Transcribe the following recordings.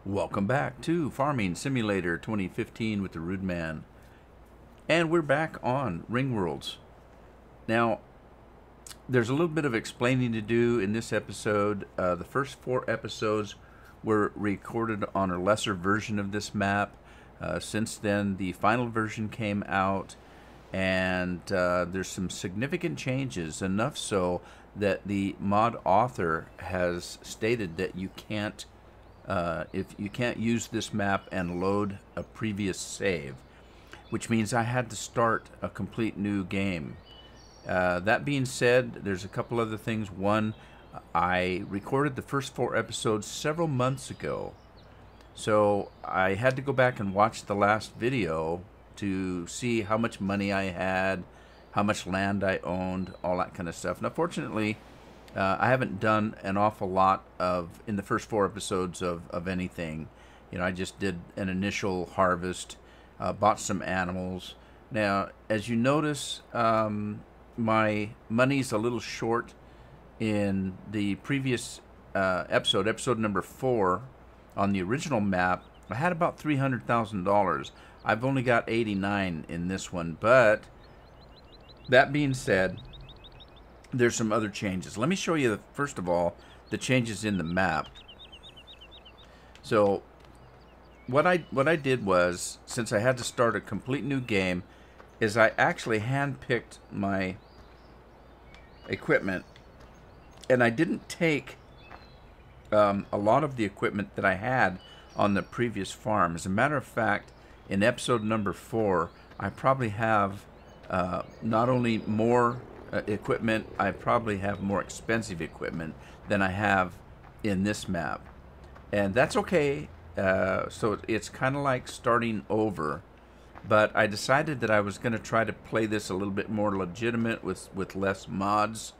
Welcome back to Farming Simulator 2015 with the Rude Man. And we're back on Ringwoods. Now, there's a little bit of explaining to do in this episode. The first 4 episodes were recorded on a lesser version of this map. Since then, the final version came out, and there's some significant changes, enough so that the mod author has stated that you can't if you can't use this map and load a previous save, which means I had to start a complete new game. That being said, there's a couple other things. One, I recorded the first 4 episodes several months ago, so I had to go back and watch the last video to see how much money I had, how much land I owned, all that kind of stuff. Now, fortunately, I haven't done an awful lot in the first 4 episodes of anything. You know, I just did an initial harvest, bought some animals. Now, as you notice, my money's a little short in the previous episode number 4 on the original map. I had about $300,000. I've only got 89 in this one, but that being said, there's some other changes. Let me show you, first of all, the changes in the map. So what I did was, since I had to start a complete new game, is I actually handpicked my equipment, and I didn't take a lot of the equipment that I had on the previous farm. As a matter of fact, in episode number 4, I probably have not only more equipment, I probably have more expensive equipment than I have in this map, and that's okay. So it's kind of like starting over, but I decided that I was going to try to play this a little bit more legitimate with less mods,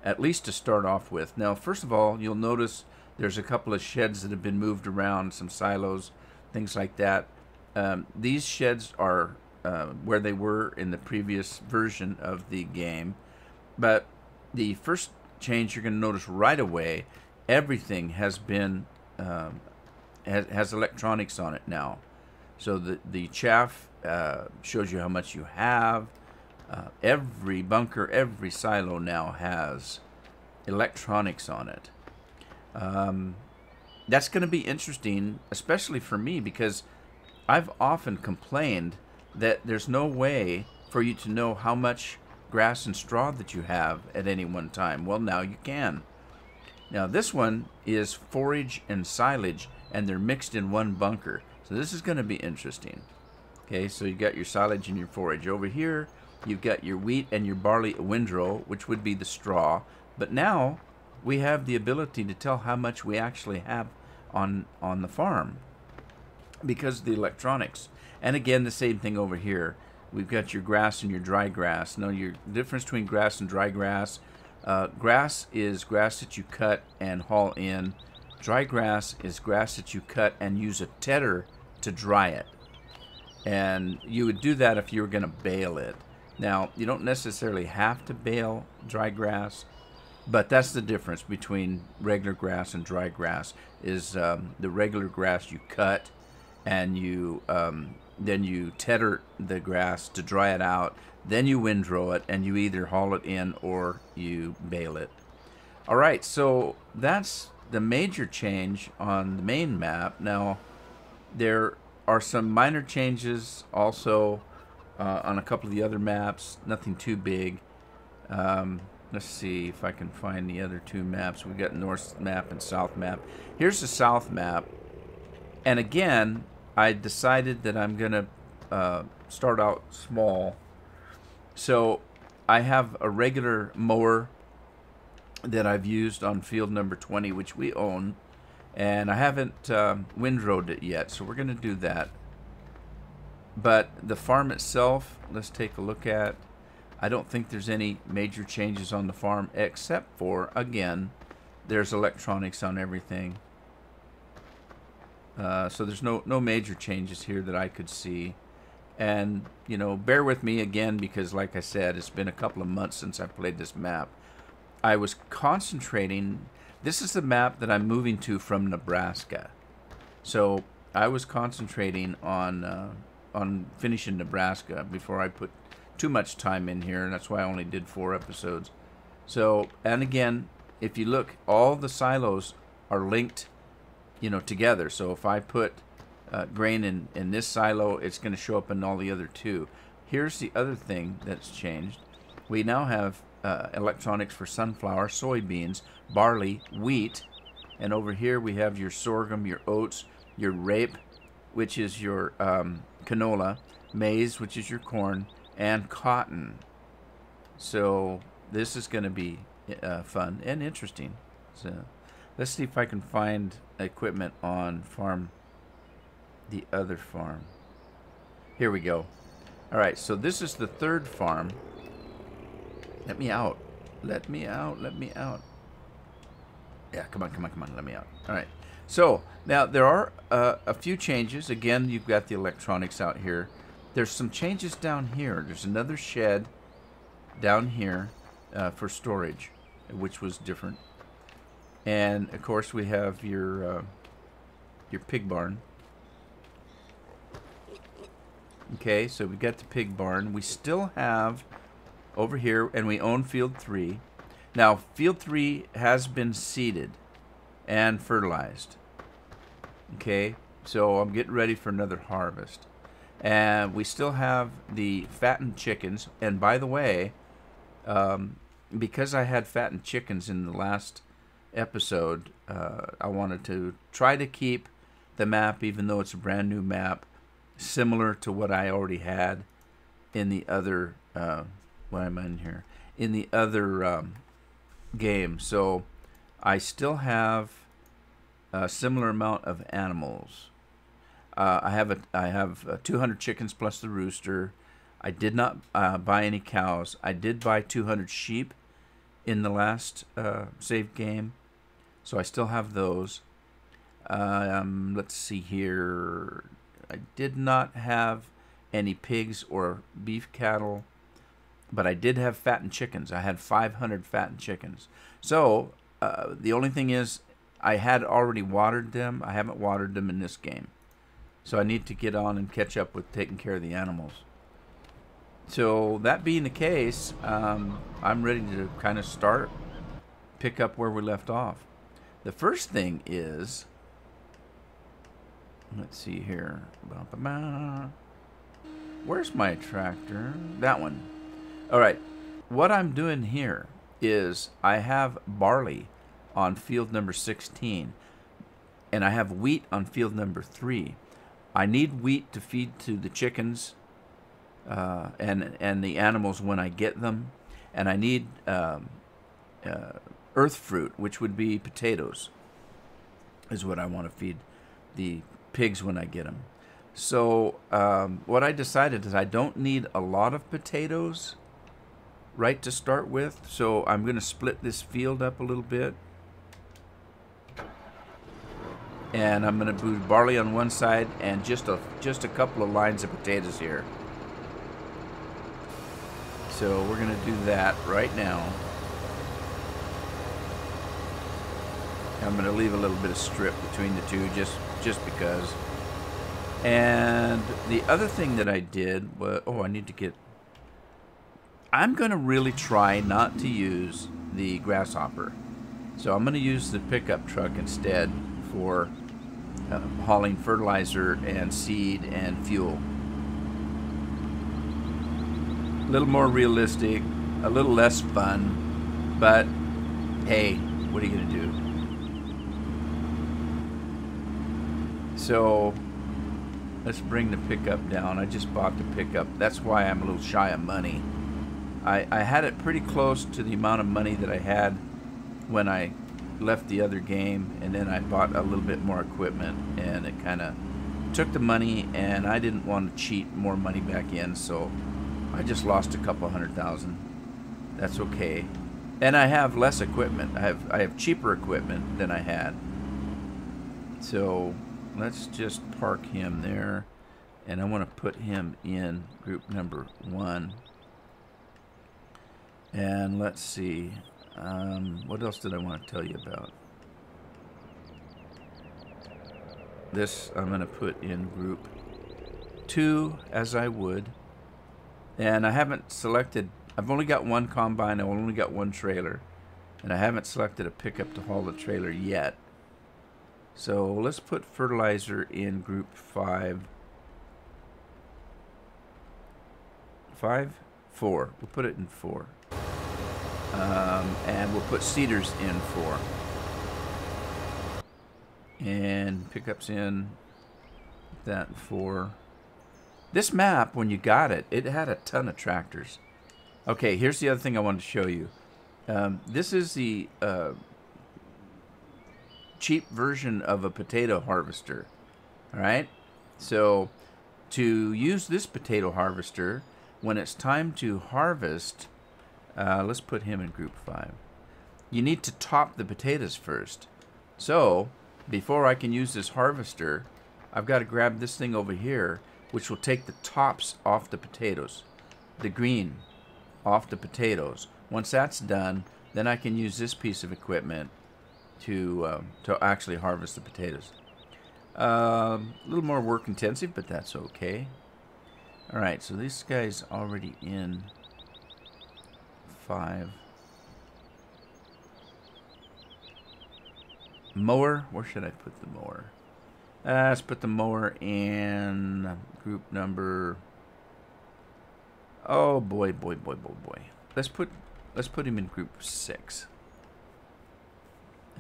at least to start off with. Now, first of all, you'll notice there's a couple of sheds that have been moved around, some silos, things like that. These sheds are where they were in the previous version of the game, but the first change you're going to notice right away, everything has been has electronics on it now. So the chaff shows you how much you have. Every bunker, every silo now has electronics on it. That's going to be interesting, especially for me, because I've often complained that there's no way for you to know how much grass and straw that you have at any one time. Well, now you can. Now, this one is forage and silage, and they're mixed in one bunker. So this is going to be interesting. Okay, so you got your silage and your forage. Over here, you've got your wheat and your barley windrow, which would be the straw. But now we have the ability to tell how much we actually have on the farm because of the electronics. And again, the same thing over here. We've got your grass and your dry grass. Now, your difference between grass and dry grass, grass is grass that you cut and haul in. Dry grass is grass that you cut and use a tedder to dry it. And you would do that if you were going to bale it. Now, you don't necessarily have to bale dry grass, but that's the difference between regular grass and dry grass, is the regular grass you cut, and you then you tedder the grass to dry it out, then you windrow it, and you either haul it in or you bale it. Alright, so that's the major change on the main map. Now, there are some minor changes also on a couple of the other maps, nothing too big. Let's see if I can find the other 2 maps. We've got North map and South map. Here's the South map, and again, I decided that I'm going to start out small. So I have a regular mower that I've used on field number 20, which we own, and I haven't windrowed it yet, so we're going to do that. But the farm itself, let's take a look at. I don't think there's any major changes on the farm, except for, again, there's electronics on everything. So there's no major changes here that I could see. And, you know, bear with me again, because like I said, it's been a couple of months since I played this map. I was concentrating. This is the map that I'm moving to from Nebraska. So I was concentrating on finishing Nebraska before I put too much time in here, and that's why I only did 4 episodes. So, and again, if you look, all the silos are linked, together. So if I put grain in this silo, it's going to show up in all the other 2. Here's the other thing that's changed. We now have electronics for sunflower, soybeans, barley, wheat, and over here we have your sorghum, your oats, your rape, which is your canola, maize, which is your corn, and cotton. So this is going to be fun and interesting. So let's see if I can find equipment on the other farm. Here we go. All right, so this is the 3rd farm. Let me out. Let me out. Let me out. Yeah, come on, come on, come on. Let me out. All right. So now there are a few changes. Again, you've got the electronics out here. There's some changes down here. There's another shed down here for storage, which was different. And of course, we have your pig barn. Okay, so we got the pig barn. We still have over here, and we own field 3. Now, field 3 has been seeded and fertilized. Okay, so I'm getting ready for another harvest. And we still have the fattened chickens. And by the way, because I had fattened chickens in the last episode, I wanted to try to keep the map, even though it's a brand new map, similar to what I already had in the other what am I in here? In the other game. So I still have a similar amount of animals. I have 200 chickens plus the rooster. I did not buy any cows. I did buy 200 sheep in the last save game, so I still have those. Let's see here. I did not have any pigs or beef cattle, but I did have fattened chickens. I had 500 fattened chickens. So the only thing is, I had already watered them. I haven't watered them in this game. So I need to get on and catch up with taking care of the animals. So that being the case, I'm ready to kind of pick up where we left off. The first thing is, let's see here. Where's my tractor? That one. All right. What I'm doing here is I have barley on field number 16, and I have wheat on field number 3. I need wheat to feed to the chickens and the animals when I get them, and I need earth fruit, which would be potatoes, is what I want to feed the pigs when I get them. So what I decided is I don't need a lot of potatoes right to start with, so I'm going to split this field up a little bit. And I'm going to do barley on one side and just a couple of lines of potatoes here. So we're going to do that right now. I'm going to leave a little bit of strip between the two just because. And the other thing that I did was, I'm going to really try not to use the grasshopper. So I'm going to use the pickup truck instead for hauling fertilizer and seed and fuel. A little more realistic, a little less fun, but hey, what are you going to do? So let's bring the pickup down. I just bought the pickup. That's why I'm a little shy of money. I had it pretty close to the amount of money that I had when I left the other game, and then I bought a little bit more equipment, and it kind of took the money, and I didn't want to cheat more money back in, so I just lost a couple $100,000. That's okay. And I have less equipment. I have cheaper equipment than I had. So let's just park him there, and I want to put him in group number 1. And let's see, what else did I want to tell you about? This I'm going to put in group 2 as I would. And I haven't selected, I've only got one combine, I've only got one trailer. And I haven't selected a pickup to haul the trailer yet. So let's put fertilizer in group 5. 5? 4. We'll put it in 4. And we'll put seeders in 4. And pickups in that 4. This map, when you got it, it had a ton of tractors. Okay, here's the other thing I wanted to show you. This is the cheap version of a potato harvester. Alright? So, to use this potato harvester, when it's time to harvest, let's put him in group 5. You need to top the potatoes first. So, before I can use this harvester, I've got to grab this thing over here, which will take the tops off the potatoes, the green off the potatoes. Once that's done, then I can use this piece of equipment to actually harvest the potatoes. A little more work intensive, but that's okay. Alright, so this guy's already in 5. Mower, where should I put the mower? Let's put the mower in group number. Oh boy. Let's put him in group 6.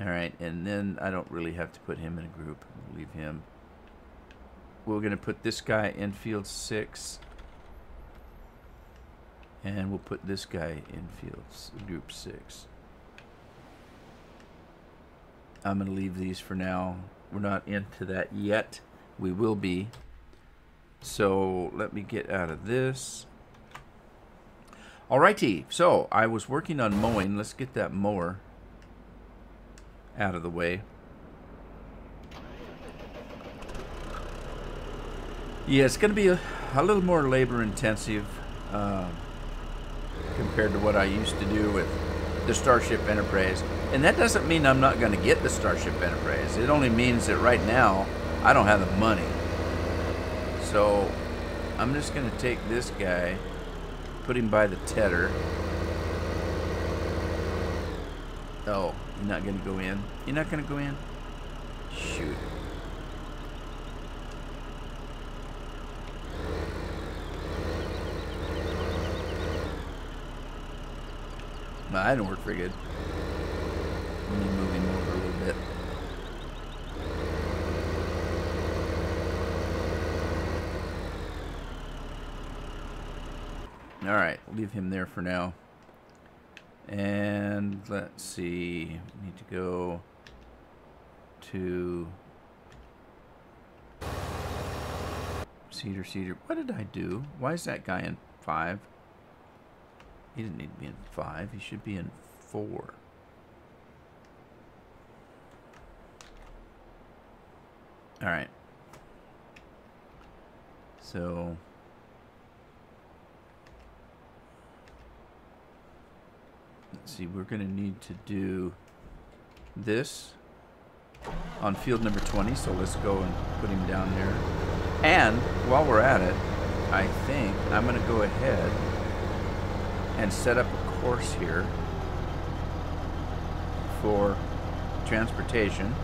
All right, and then I don't really have to put him in a group. We'll leave him. We're gonna put this guy in field 6, and we'll put this guy in group 6. I'm gonna leave these for now. We're not into that yet. We will be. So let me get out of this. Alrighty, so I was working on mowing. Let's get that mower out of the way. Yeah, it's going to be a little more labor intensive compared to what I used to do with the Starship Enterprise. And that doesn't mean I'm not going to get the Starship Enterprise. It only means that right now I don't have the money. So I'm just going to take this guy, put him by the tedder. Oh, you're not going to go in? You're not going to go in? Shoot. No, that didn't work very good. Let me move him over a little bit. Alright, leave him there for now. And let's see. We need to go to Cedar. What did I do? Why is that guy in 5? He didn't need to be in 5. He should be in 4. Alright. So let's see, we're going to need to do this on field number 20, so let's go and put him down there. And while we're at it, I think I'm going to go ahead and set up a course here for transportation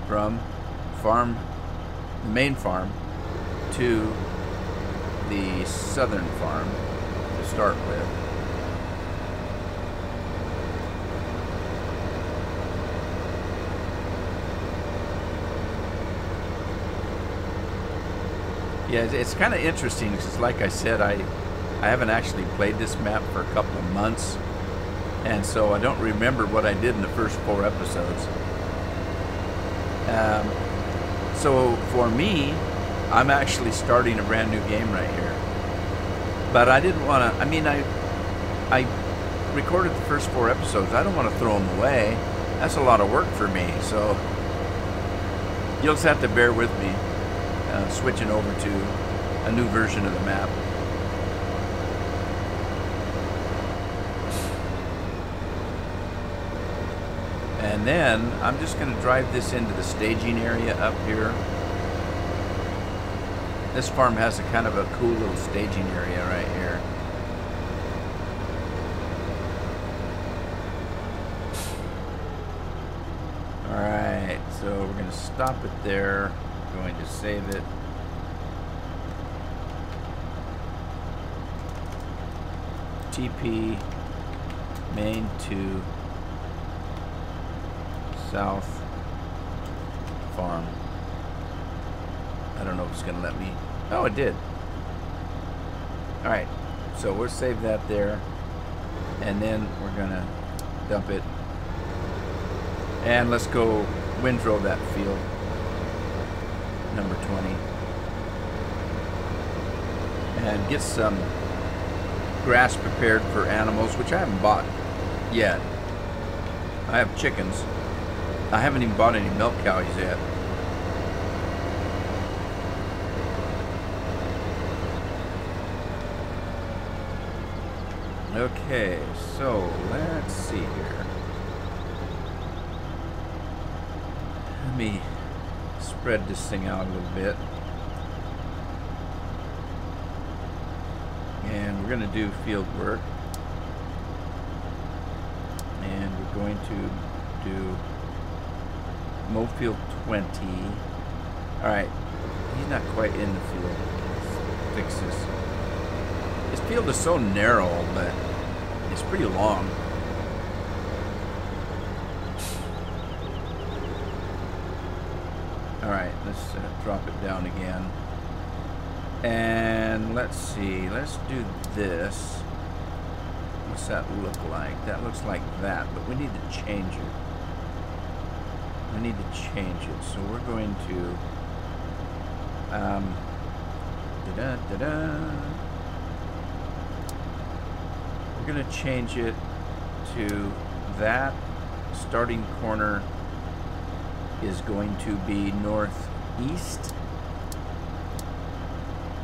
from the main farm to the southern farm to start with. Yeah, it's kind of interesting because, like I said, I haven't actually played this map for a couple of months, and so I don't remember what I did in the first 4 episodes. So for me, I'm actually starting a brand new game right here. But I didn't want to, I mean, I recorded the first 4 episodes. I don't want to throw them away. That's a lot of work for me, so you'll just have to bear with me. Switching over to a new version of the map. And then I'm just going to drive this into the staging area up here. This farm has a kind of a cool little staging area right here. Alright, so we're going to stop it there. Going to save it. TP main to south farm. I don't know if it's going to let me. Oh, it did. Alright, so we'll save that there. And then we're going to dump it. And let's go windrow that field. Number 20. And get some grass prepared for animals, which I haven't bought yet. I have chickens. I haven't even bought any milk cows yet. Okay, so let's see here. Let me spread this thing out a little bit. And we're going to do field work. And we're going to do mow field 20. Alright, he's not quite in the field. Let's fix this. This field is so narrow, but it's pretty long. Alright, let's drop it down again. And let's see, let's do this. What's that look like? That looks like that, but we need to change it. We need to change it. So we're going to we're going to change it to that starting corner is going to be northeast.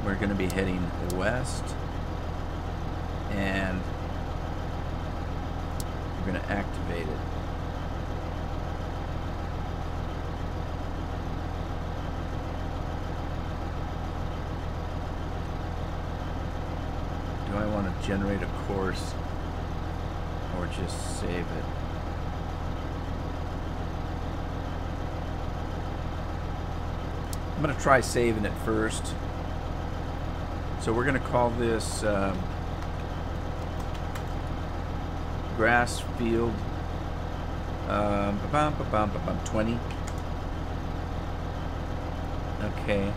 We're going to be heading west, and we're going to activate it. Do I want to generate a course or just save it? I'm going to try saving it first. So we're going to call this grass field 20. Okay.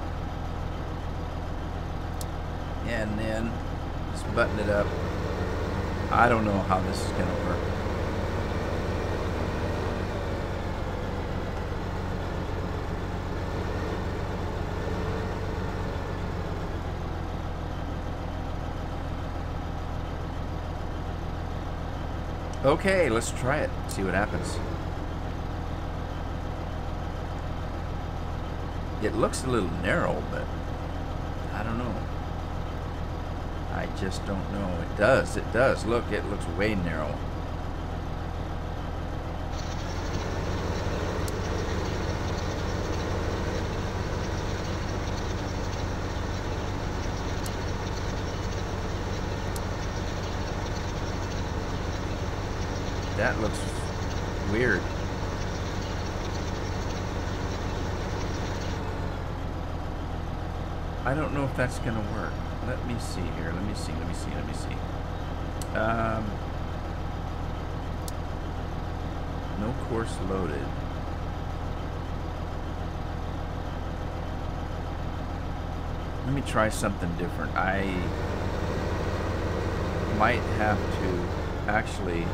And then let's button it up. I don't know how this is going to work. Okay, let's try it. See what happens. It looks a little narrow, but I don't know. I just don't know. It does. It does. Look, it looks way narrow. That looks weird. I don't know if that's gonna work. Let me see here. Let me see. No course loaded. Let me try something different. I might have to actually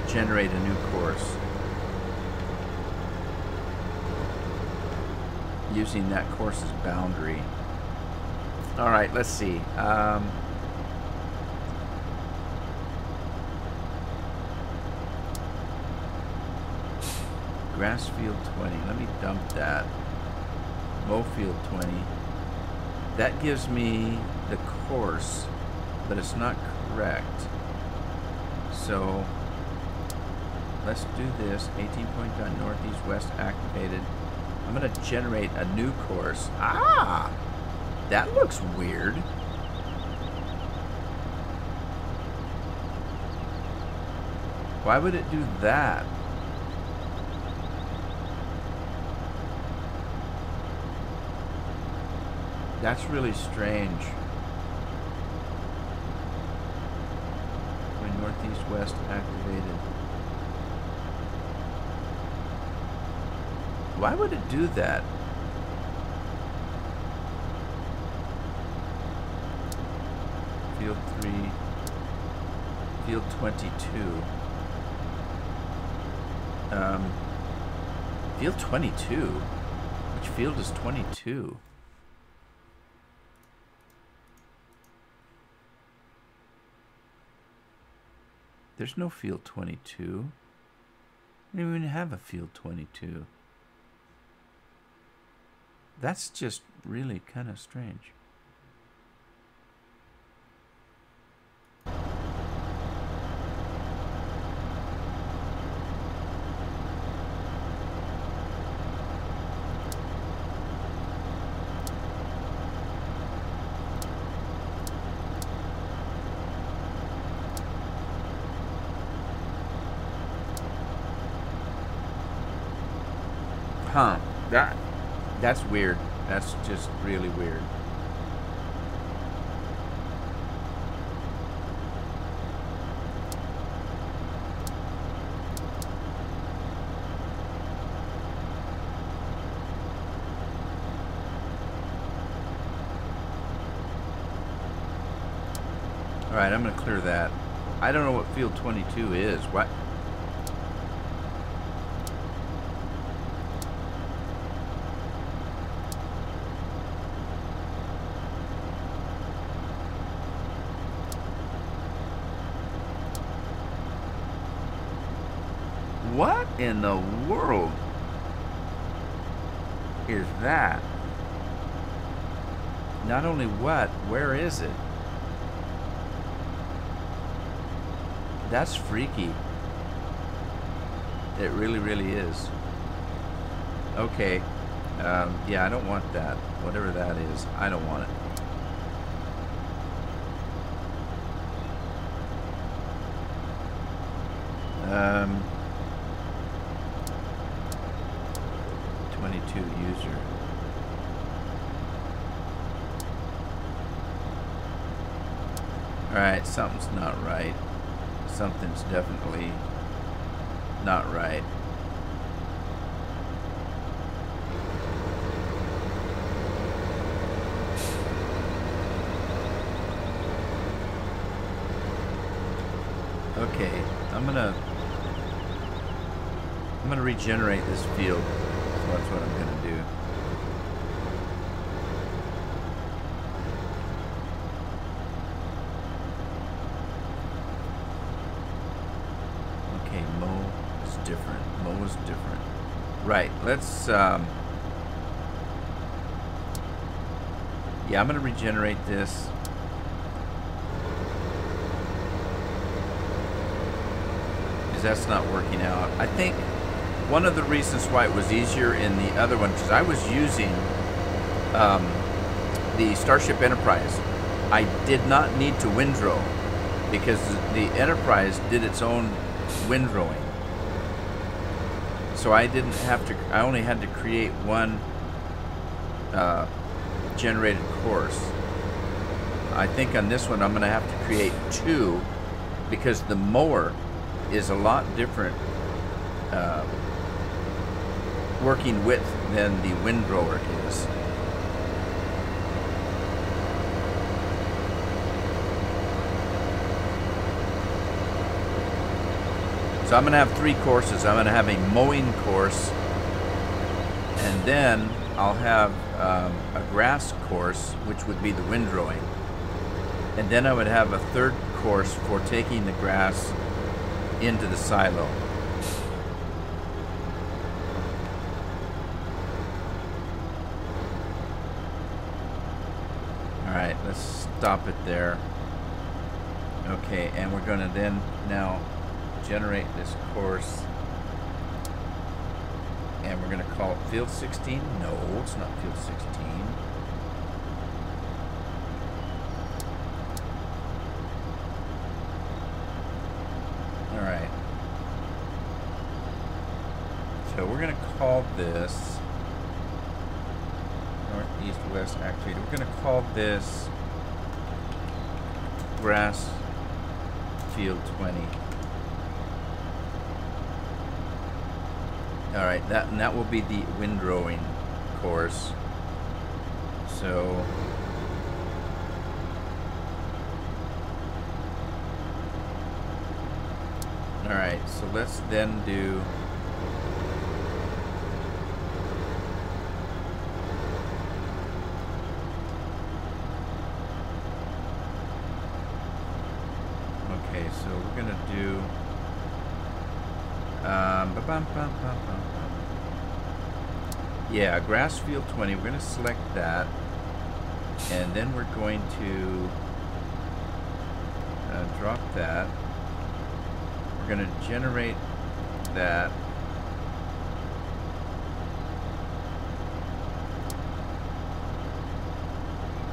generate a new course using that course's boundary. Alright, let's see. Grass field 20. Let me dump that. Mow field 20. That gives me the course, but it's not correct. So let's do this. 18 point done, northeast, west activated. I'm going to generate a new course. Ah! That looks weird. Why would it do that? That's really strange. Going northeast, west activated. Why would it do that? Field 3, field 22. Field 22? Which field is 22? There's no field 22. I don't even have a field 22. That's just really kind of strange. Huh. That's weird. That's just really weird. All right, I'm going to clear that. I don't know what field 22 is. What? What in the world is that? Not only what, where is it? That's freaky. It really, really is. Okay. Yeah, I don't want that. Whatever that is, I don't want it. 22 user. Alright, something's not right. Something's definitely not right. Okay, I'm gonna regenerate this field. So that's what I'm gonna do. Okay, Mo is different. Mo is different. Right, let's yeah, I'm gonna regenerate this. That's not working out. I think one of the reasons why it was easier in the other one, because I was using the Starship Enterprise. I did not need to windrow because the Enterprise did its own windrowing. So I didn't have to, I only had to create one generated course. I think on this one I'm going to have to create two because the mower is a lot different working width than the windrower is. So I'm going to have three courses. I'm going to have a mowing course, and then I'll have a grass course, which would be the windrowing. And then I would have a third course for taking the grass into the silo. Alright, let's stop it there. Okay, and we're going to then now generate this course And we're going to call it field 16. No, it's not field 16. All right. So we're going to call this northeast west actuator. We're going to call this grass field 20. All right, that will be the windrowing course. So all right, so let's then do okay, so we're gonna do yeah, grass field 20. We're going to select that, and then we're going to drop that. We're going to generate that.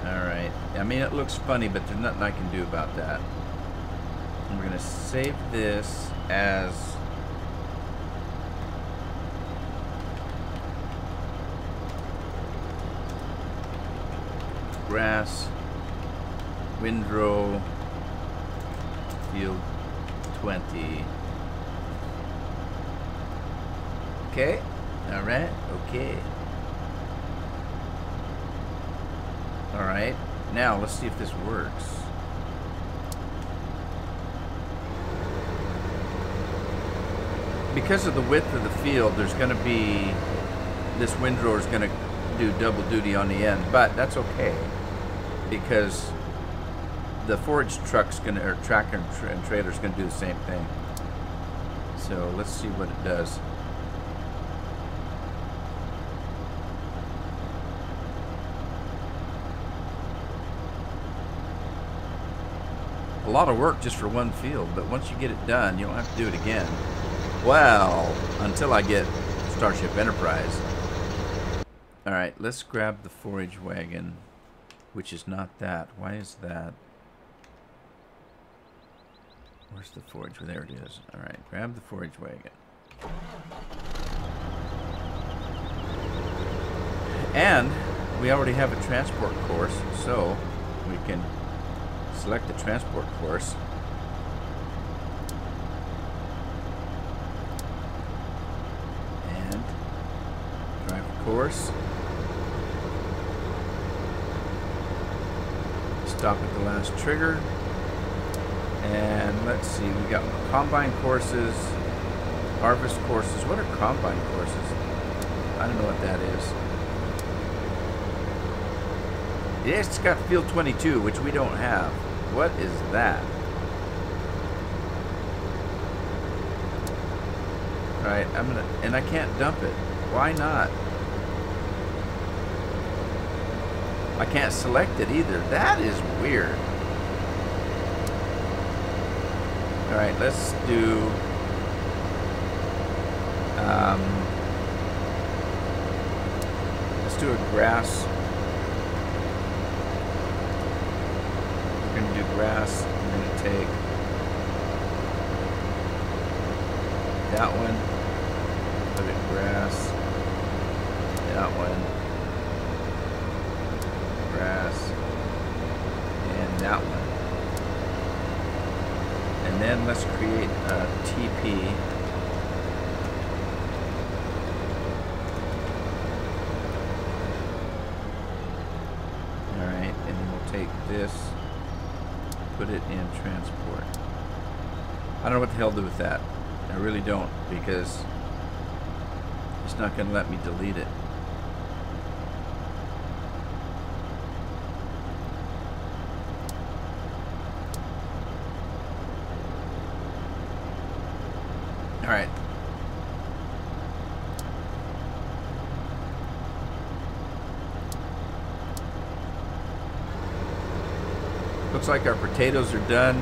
Alright, I mean it looks funny, but there's nothing I can do about that. And we're going to save this as grass windrow field 20. Okay, all right, okay. All right, now let's see if this works. Because of the width of the field, there's going to be, this windrower is going to do double duty on the end, but that's okay because the forage truck's going to, or tractor and trailer's going to do the same thing. So let's see what it does. A lot of work just for one field, but once you get it done, you don't have to do it again. Well, until I get Starship Enterprise. Alright, let's grab the forage wagon, which is not that. Why is that? Where's the forage? There it is. Alright, grab the forage wagon. And we already have a transport course, so we can select the transport course. And drive the course. Stop at the last trigger. And let's see, we got combine courses, harvest courses. What are combine courses? I don't know what that is. Yes, it's got field 22, which we don't have. What is that? Alright, I'm gonna, and I can't dump it. Why not? I can't select it either. That is weird. Alright, let's do a grass. We're going to do grass. We're going to take that one, put it in grass, that one, grass, and that one. And then let's create a TP. Alright, and then we'll take this, put it in transport. I don't know what the hell to do with that. I really don't, because it's not going to let me delete it. Alright. Looks like our potatoes are done.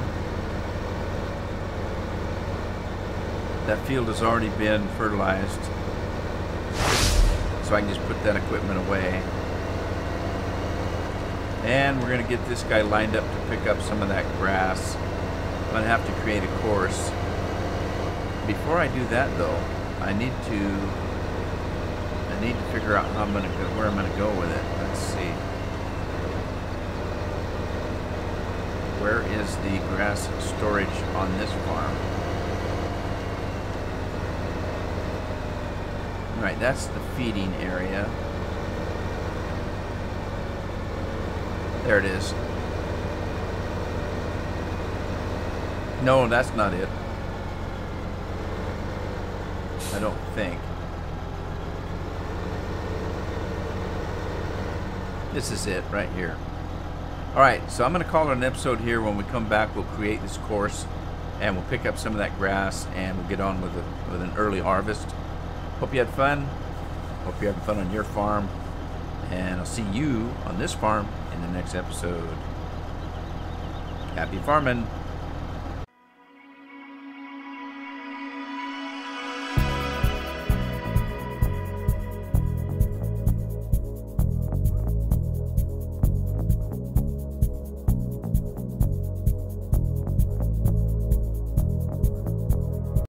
That field has already been fertilized. so I can just put that equipment away. And we're going to get this guy lined up to pick up some of that grass. I'm going to have to create a course. Before I do that, though, I need to figure out how I'm going to go, where I'm going to go with it. Let's see. Where is the grass storage on this farm? Right, that's the feeding area. There it is. No, that's not it. I don't think. This is it right here. Alright, so I'm going to call it an episode here. When we come back, we'll create this course and we'll pick up some of that grass and we'll get on with an early harvest. Hope you had fun. Hope you're having fun on your farm. And I'll see you on this farm in the next episode. Happy farming.